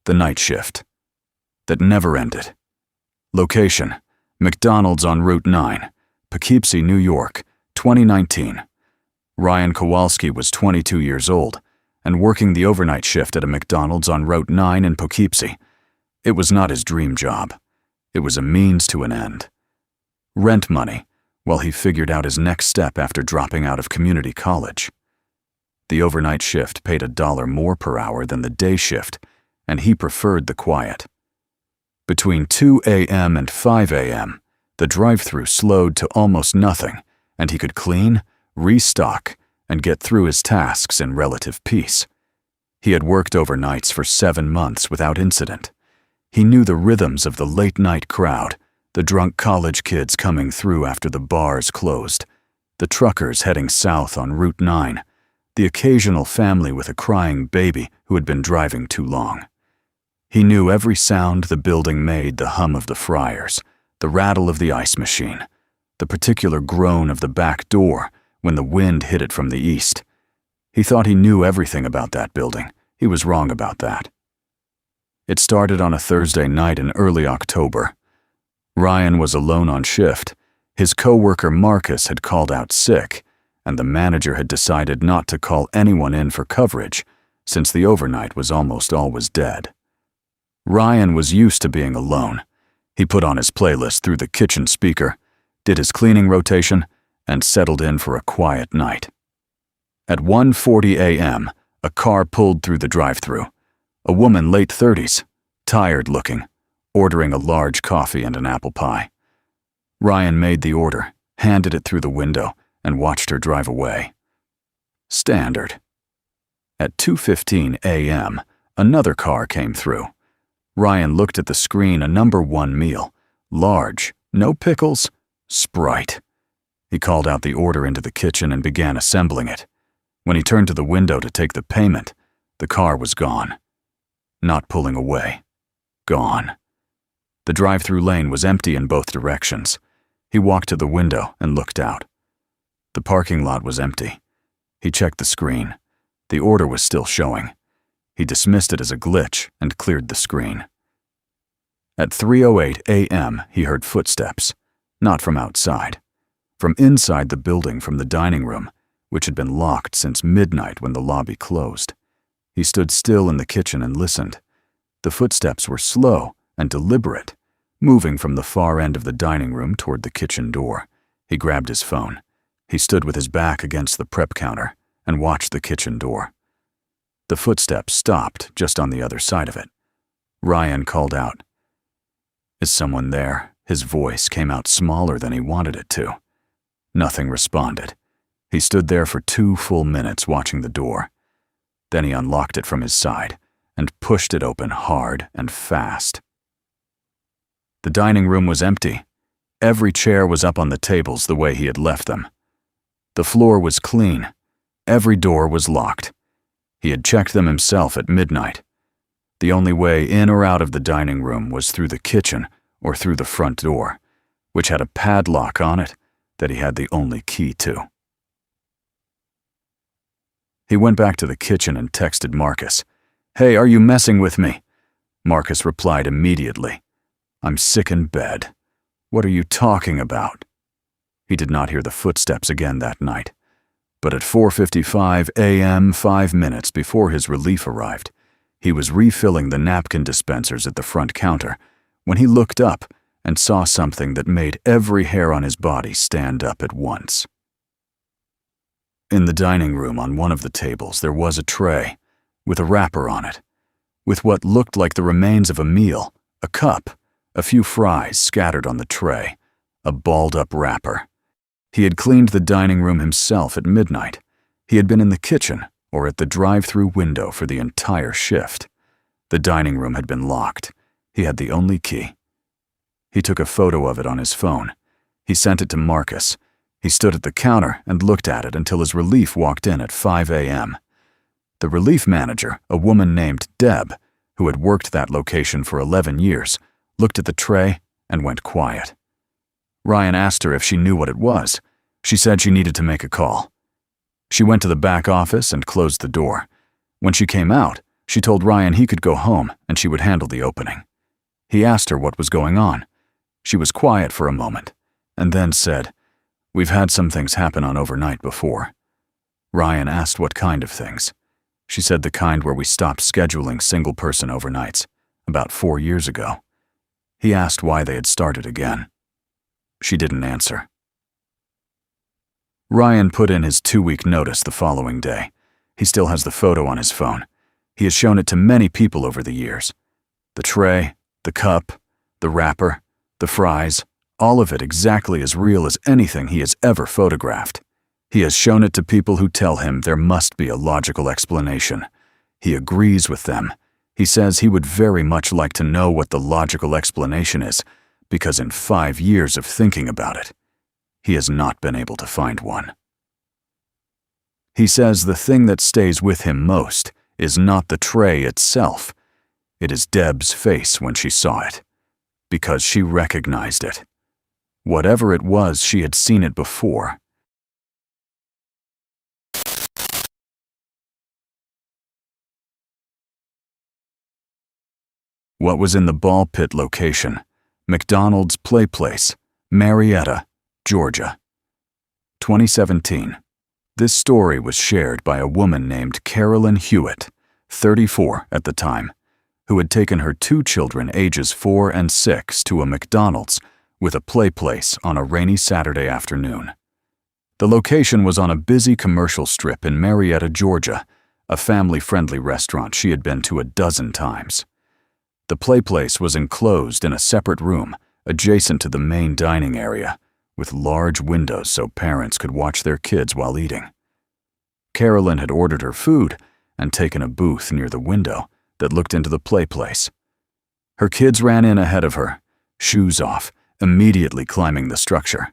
The night shift. That never ended. Location: McDonald's on Route 9, Poughkeepsie, New York, 2019. Ryan Kowalski was 22 years old and working the overnight shift at a McDonald's on Route 9 in Poughkeepsie. It was not his dream job. It was a means to an end. Rent money, while he figured out his next step after dropping out of community college. The overnight shift paid $1 more per hour than the day shift, and he preferred the quiet. Between 2 a.m. and 5 a.m., the drive-thru slowed to almost nothing, and he could clean, restock, and get through his tasks in relative peace. He had worked overnights for 7 months without incident. He knew the rhythms of the late-night crowd, the drunk college kids coming through after the bars closed, the truckers heading south on Route 9, the occasional family with a crying baby who had been driving too long. He knew every sound the building made, the hum of the fryers, the rattle of the ice machine, the particular groan of the back door when the wind hit it from the east. He thought he knew everything about that building. He was wrong about that. It started on a Thursday night in early October. Ryan was alone on shift. His coworker Marcus had called out sick, and the manager had decided not to call anyone in for coverage, since the overnight was almost always dead. Ryan was used to being alone. He put on his playlist through the kitchen speaker, did his cleaning rotation, and settled in for a quiet night. At 1:40 a.m., a car pulled through the drive-thru. A woman late 30s, tired looking, ordering a large coffee and an apple pie. Ryan made the order, handed it through the window, and watched her drive away. Standard. At 2:15 a.m., another car came through. Ryan looked at the screen, a number 1 meal, large, no pickles, Sprite. He called out the order into the kitchen and began assembling it. When he turned to the window to take the payment, the car was gone. Not pulling away. Gone. The drive-thru lane was empty in both directions. He walked to the window and looked out. The parking lot was empty. He checked the screen. The order was still showing. He dismissed it as a glitch and cleared the screen. At 3:08 a.m., he heard footsteps, not from outside, from inside the building, from the dining room, which had been locked since midnight when the lobby closed. He stood still in the kitchen and listened. The footsteps were slow and deliberate, moving from the far end of the dining room toward the kitchen door. He grabbed his phone. He stood with his back against the prep counter and watched the kitchen door. The footsteps stopped just on the other side of it. Ryan called out, "Is someone there?" His voice came out smaller than he wanted it to. Nothing responded. He stood there for 2 full minutes watching the door. Then he unlocked it from his side and pushed it open hard and fast. The dining room was empty. Every chair was up on the tables the way he had left them. The floor was clean. Every door was locked. He had checked them himself at midnight. The only way in or out of the dining room was through the kitchen or through the front door, which had a padlock on it that he had the only key to. He went back to the kitchen and texted Marcus. "Hey, are you messing with me?" Marcus replied immediately. "I'm sick in bed. What are you talking about?" He did not hear the footsteps again that night. But at 4:55 a.m., 5 minutes before his relief arrived, he was refilling the napkin dispensers at the front counter when he looked up and saw something that made every hair on his body stand up at once. In the dining room, on one of the tables, there was a tray with a wrapper on it, with what looked like the remains of a meal, a cup, a few fries scattered on the tray, a balled-up wrapper. He had cleaned the dining room himself at midnight. He had been in the kitchen or at the drive-thru window for the entire shift. The dining room had been locked. He had the only key. He took a photo of it on his phone. He sent it to Marcus. He stood at the counter and looked at it until his relief walked in at 5 a.m. The relief manager, a woman named Deb, who had worked that location for 11 years, looked at the tray and went quiet. Ryan asked her if she knew what it was. She said she needed to make a call. She went to the back office and closed the door. When she came out, She told Ryan he could go home and she would handle the opening. He asked her what was going on. She was quiet for a moment, and then said, "We've had some things happen on overnight before." Ryan asked what kind of things. She said the kind where we stopped scheduling single-person overnights, about 4 years ago. He asked why they had started again. She didn't answer. Ryan put in his 2-week notice the following day. He still has the photo on his phone. He has shown it to many people over the years. The tray, the cup, the wrapper, the fries, all of it exactly as real as anything he has ever photographed. He has shown it to people who tell him there must be a logical explanation. He agrees with them. He says he would very much like to know what the logical explanation is, because in 5 years of thinking about it, he has not been able to find one. He says the thing that stays with him most is not the tray itself. It is Deb's face when she saw it, because she recognized it. Whatever it was, she had seen it before. What was in the ball pit location? McDonald's Play Place, Marietta, Georgia. 2017. This story was shared by a woman named Carolyn Hewitt, 34 at the time, who had taken her 2 children ages 4 and 6 to a McDonald's with a play place on a rainy Saturday afternoon. The location was on a busy commercial strip in Marietta, Georgia, a family-friendly restaurant she had been to a dozen times. The play place was enclosed in a separate room adjacent to the main dining area, with large windows so parents could watch their kids while eating. Carolyn had ordered her food and taken a booth near the window that looked into the play place. Her kids ran in ahead of her, shoes off, immediately climbing the structure.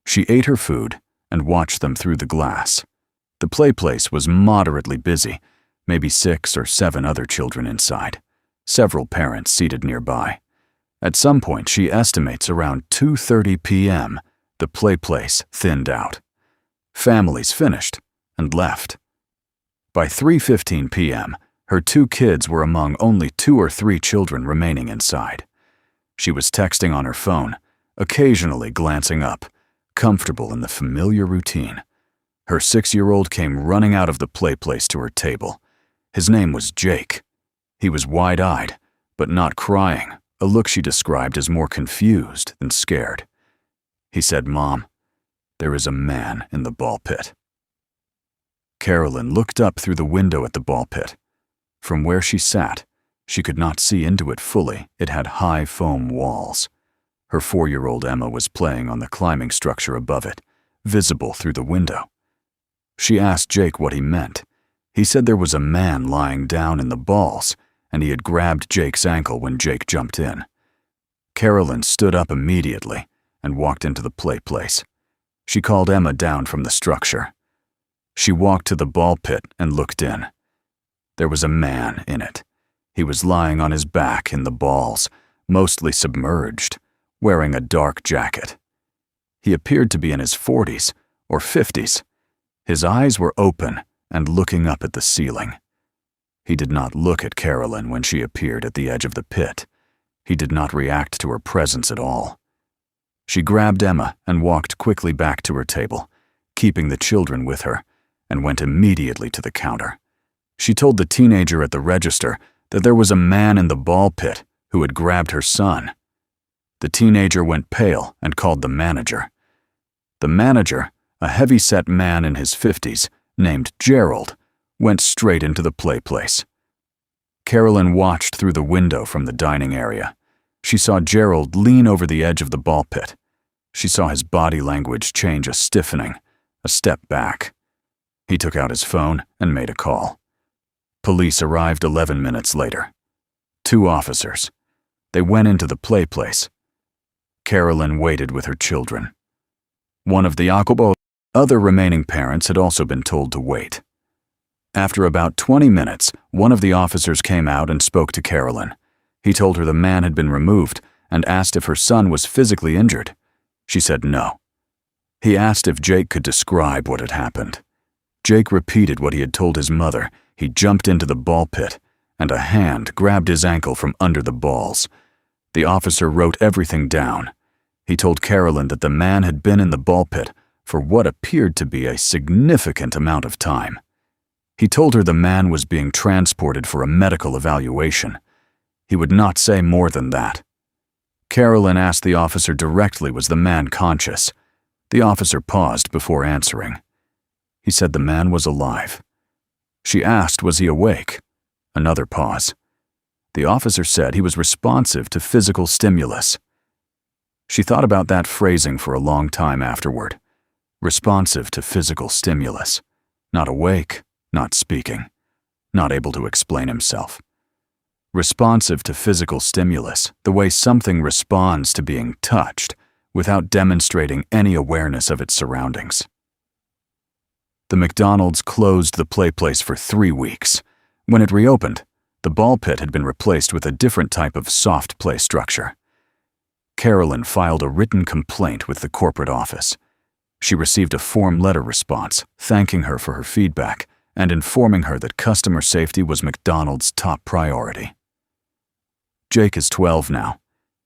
She ate her food and watched them through the glass. The play place was moderately busy, maybe 6 or 7 other children inside, several parents seated nearby. At some point, she estimates around 2:30 p.m., the play place thinned out. Families finished and left. By 3:15 p.m., her 2 kids were among only 2 or 3 children remaining inside. She was texting on her phone, occasionally glancing up, comfortable in the familiar routine. Her 6-year-old came running out of the play place to her table. His name was Jake. He was wide-eyed, but not crying, a look she described as more confused than scared. He said, "Mom, there is a man in the ball pit." Carolyn looked up through the window at the ball pit. From where she sat, she could not see into it fully. It had high foam walls. Her 4-year-old Emma was playing on the climbing structure above it, visible through the window. She asked Jake what he meant. He said there was a man lying down in the balls, and he had grabbed Jake's ankle when Jake jumped in. Carolyn stood up immediately and walked into the play place. She called Emma down from the structure. She walked to the ball pit and looked in. There was a man in it. He was lying on his back in the balls, mostly submerged, wearing a dark jacket. He appeared to be in his 40s or 50s. His eyes were open and looking up at the ceiling. He did not look at Carolyn when she appeared at the edge of the pit. He did not react to her presence at all. She grabbed Emma and walked quickly back to her table, keeping the children with her, and went immediately to the counter. She told the teenager at the register that there was a man in the ball pit who had grabbed her son. The teenager went pale and called the manager. The manager, a heavy-set man in his 50s, named Gerald, went straight into the play place. Carolyn watched through the window from the dining area. She saw Gerald lean over the edge of the ball pit. She saw his body language change, a stiffening, a step back. He took out his phone and made a call. Police arrived 11 minutes later. 2 officers. They went into the play place. Carolyn waited with her children. One of the other remaining parents had also been told to wait. After about 20 minutes, one of the officers came out and spoke to Carolyn. He told her the man had been removed and asked if her son was physically injured. She said no. He asked if Jake could describe what had happened. Jake repeated what he had told his mother. He jumped into the ball pit and a hand grabbed his ankle from under the balls. The officer wrote everything down. He told Carolyn that the man had been in the ball pit for what appeared to be a significant amount of time. He told her the man was being transported for a medical evaluation. He would not say more than that. Carolyn asked the officer directly, was the man conscious? The officer paused before answering. He said the man was alive. She asked, was he awake? Another pause. The officer said he was responsive to physical stimulus. She thought about that phrasing for a long time afterward. Responsive to physical stimulus. Not awake, not speaking, not able to explain himself. Responsive to physical stimulus, the way something responds to being touched without demonstrating any awareness of its surroundings. The McDonald's closed the play place for 3 weeks. When it reopened, the ball pit had been replaced with a different type of soft play structure. Carolyn filed a written complaint with the corporate office. She received a form letter response thanking her for her feedback and informing her that customer safety was McDonald's top priority. Jake is 12 now.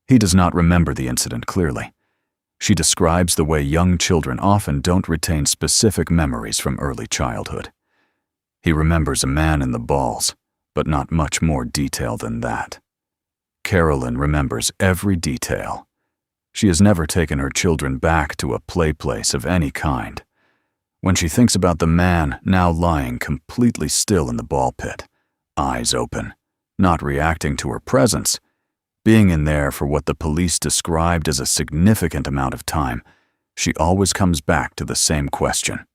He does not remember the incident clearly. She describes the way young children often don't retain specific memories from early childhood. He remembers a man in the balls, but not much more detail than that. Carolyn remembers every detail. She has never taken her children back to a play place of any kind. When she thinks about the man now lying completely still in the ball pit, eyes open, not reacting to her presence, being in there for what the police described as a significant amount of time, she always comes back to the same question.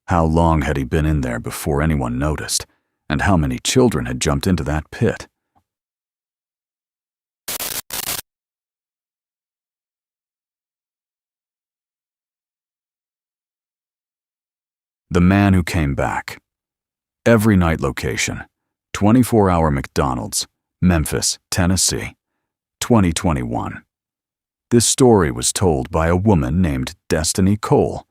How long had he been in there before anyone noticed, and how many children had jumped into that pit? The man who came back. Every night location. 24-hour McDonald's, Memphis, Tennessee, 2021. This story was told by a woman named Destiny Cole,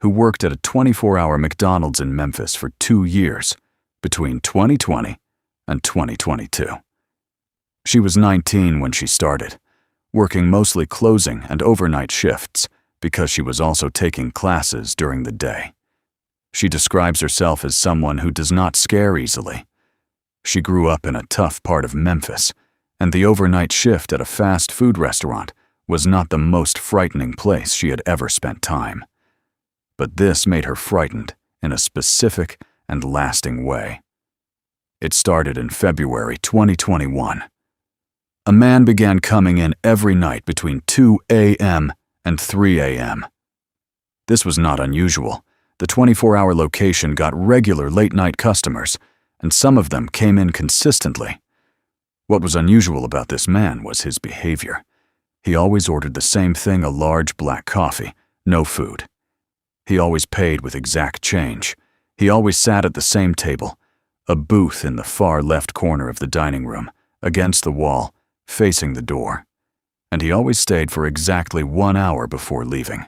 who worked at a 24-hour McDonald's in Memphis for 2 years, between 2020 and 2022. She was 19 when she started, working mostly closing and overnight shifts because she was also taking classes during the day. She describes herself as someone who does not scare easily. She grew up in a tough part of Memphis, and the overnight shift at a fast food restaurant was not the most frightening place she had ever spent time. But this made her frightened in a specific and lasting way. It started in February 2021. A man began coming in every night between 2 a.m. and 3 a.m. This was not unusual. The 24-hour location got regular late-night customers, and some of them came in consistently. What was unusual about this man was his behavior. He always ordered the same thing, a large black coffee, no food. He always paid with exact change. He always sat at the same table, a booth in the far left corner of the dining room, against the wall, facing the door. And he always stayed for exactly 1 hour before leaving.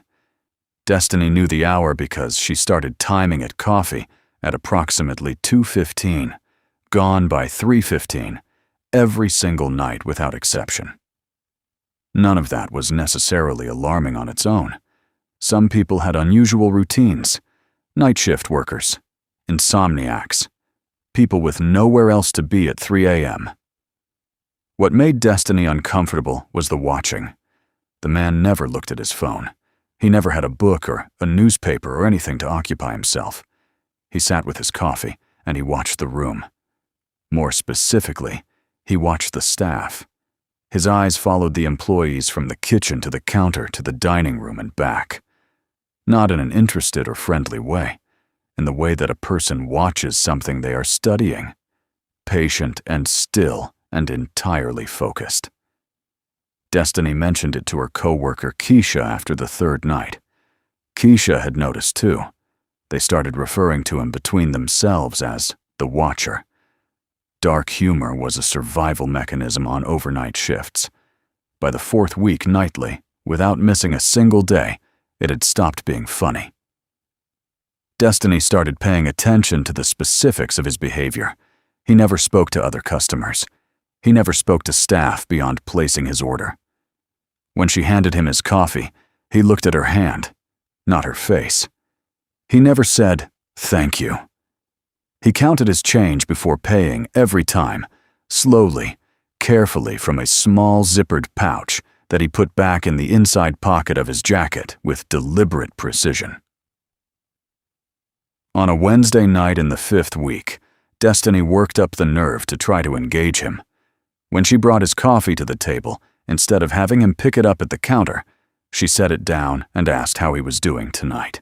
Destiny knew the hour because she started timing at coffee at approximately 2:15, gone by 3:15, every single night without exception. None of that was necessarily alarming on its own. Some people had unusual routines: night shift workers, insomniacs, people with nowhere else to be at 3 a.m. What made Destiny uncomfortable was the watching. The man never looked at his phone. He never had a book or a newspaper or anything to occupy himself. He sat with his coffee, and he watched the room. More specifically, he watched the staff. His eyes followed the employees from the kitchen to the counter to the dining room and back. Not in an interested or friendly way, in the way that a person watches something they are studying. Patient and still and entirely focused. Destiny mentioned it to her coworker Keisha after the 3rd night. Keisha had noticed too. They started referring to him between themselves as the Watcher. Dark humor was a survival mechanism on overnight shifts. By the 4th week nightly, without missing a single day, it had stopped being funny. Destiny started paying attention to the specifics of his behavior. He never spoke to other customers. He never spoke to staff beyond placing his order. When she handed him his coffee, he looked at her hand, not her face. He never said, "Thank you." He counted his change before paying every time, slowly, carefully from a small zippered pouch that he put back in the inside pocket of his jacket with deliberate precision. On a Wednesday night in the 5th week, Destiny worked up the nerve to try to engage him. When she brought his coffee to the table, instead of having him pick it up at the counter, she set it down and asked how he was doing tonight.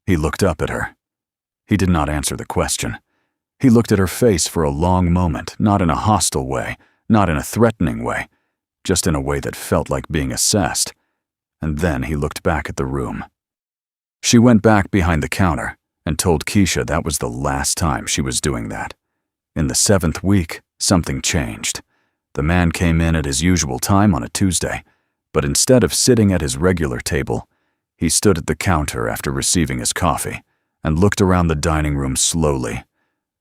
He looked up at her. He did not answer the question. He looked at her face for a long moment, not in a hostile way, not in a threatening way, just in a way that felt like being assessed. And then he looked back at the room. She went back behind the counter and told Keisha that was the last time she was doing that. In the 7th week, something changed. The man came in at his usual time on a Tuesday, but instead of sitting at his regular table, he stood at the counter after receiving his coffee and looked around the dining room slowly,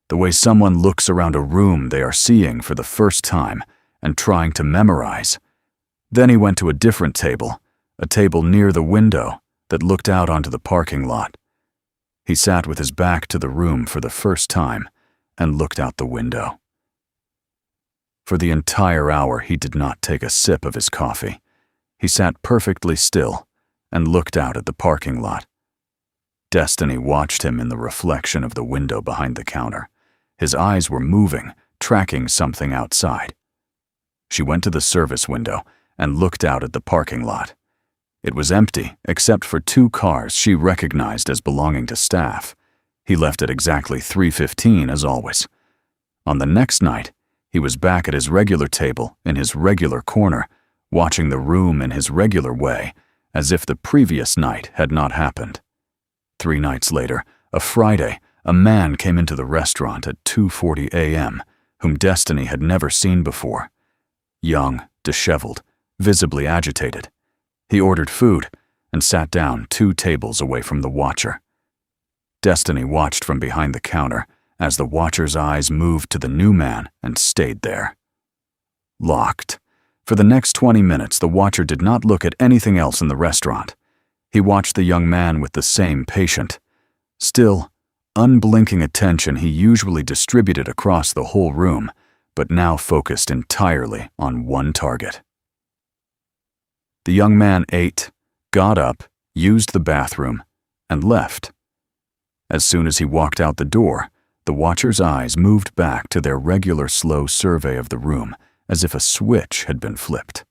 the way someone looks around a room they are seeing for the first time and trying to memorize. Then he went to a different table, a table near the window that looked out onto the parking lot. He sat with his back to the room for the first time and looked out the window. For the entire hour, he did not take a sip of his coffee. He sat perfectly still and looked out at the parking lot. Destiny watched him in the reflection of the window behind the counter. His eyes were moving, tracking something outside. She went to the service window and looked out at the parking lot. It was empty except for 2 cars she recognized as belonging to staff. He left at exactly 3:15 as always. On the next night, he was back at his regular table in his regular corner, watching the room in his regular way, as if the previous night had not happened. 3 nights later, a Friday, a man came into the restaurant at 2:40 a.m., whom Destiny had never seen before. Young, disheveled, visibly agitated. He ordered food and sat down 2 tables away from the watcher. Destiny watched from behind the counter as the watcher's eyes moved to the new man and stayed there. Locked. For the next 20 minutes, the watcher did not look at anything else in the restaurant. He watched the young man with the same patient, still, unblinking attention he usually distributed across the whole room, but now focused entirely on one target. The young man ate, got up, used the bathroom, and left. As soon as he walked out the door, the watcher's eyes moved back to their regular slow survey of the room, as if a switch had been flipped.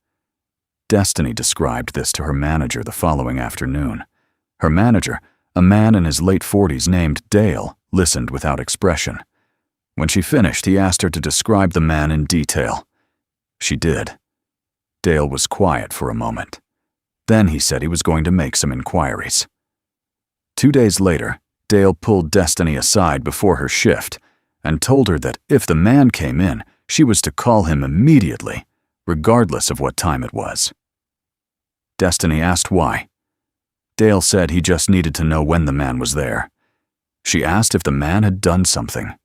Destiny described this to her manager the following afternoon. Her manager, a man in his late 40s named Dale, listened without expression. When she finished, he asked her to describe the man in detail. She did. Dale was quiet for a moment. Then he said he was going to make some inquiries. 2 days later, Dale pulled Destiny aside before her shift and told her that if the man came in, she was to call him immediately, regardless of what time it was. Destiny asked why. Dale said he just needed to know when the man was there. She asked if the man had done something.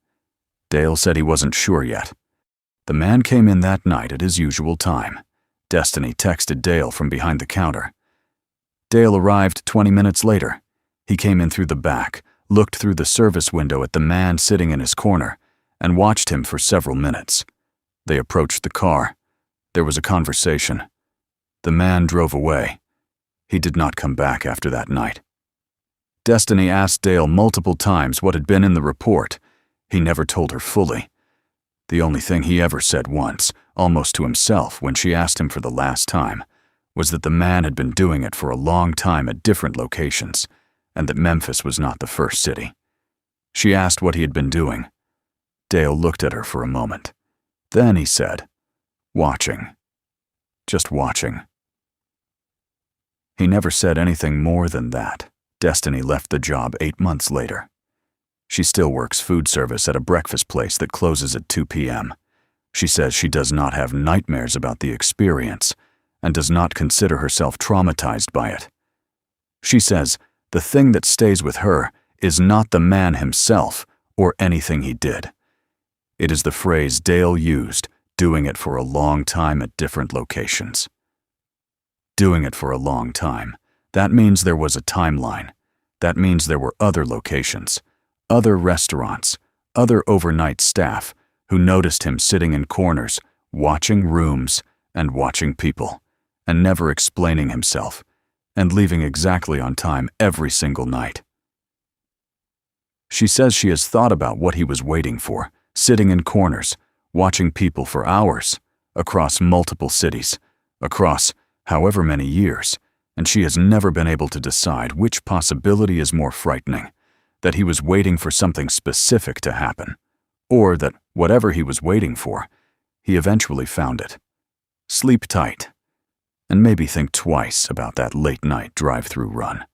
Dale said he wasn't sure yet. The man came in that night at his usual time. Destiny texted Dale from behind the counter. Dale arrived 20 minutes later. He came in through the back, looked through the service window at the man sitting in his corner, and watched him for several minutes. They approached the car. There was a conversation. The man drove away. He did not come back after that night. Destiny asked Dale multiple times what had been in the report. He never told her fully. The only thing he ever said once, almost to himself when she asked him for the last time, was that the man had been doing it for a long time at different locations, and that Memphis was not the first city. She asked what he had been doing. Dale looked at her for a moment. Then he said, "Watching. Just watching." He never said anything more than that. Destiny left the job 8 months later. She still works food service at a breakfast place that closes at 2 p.m. She says she does not have nightmares about the experience and does not consider herself traumatized by it. She says the thing that stays with her is not the man himself or anything he did. It is the phrase Dale used, doing it for a long time at different locations. Doing it for a long time. That means there was a timeline. That means there were other locations, other restaurants, other overnight staff who noticed him sitting in corners, watching rooms and watching people, and never explaining himself, and leaving exactly on time every single night. She says she has thought about what he was waiting for, sitting in corners, watching people for hours, across multiple cities, across however many years, and she has never been able to decide which possibility is more frightening, that he was waiting for something specific to happen, or that whatever he was waiting for, he eventually found it. Sleep tight, and maybe think twice about that late-night drive-through run.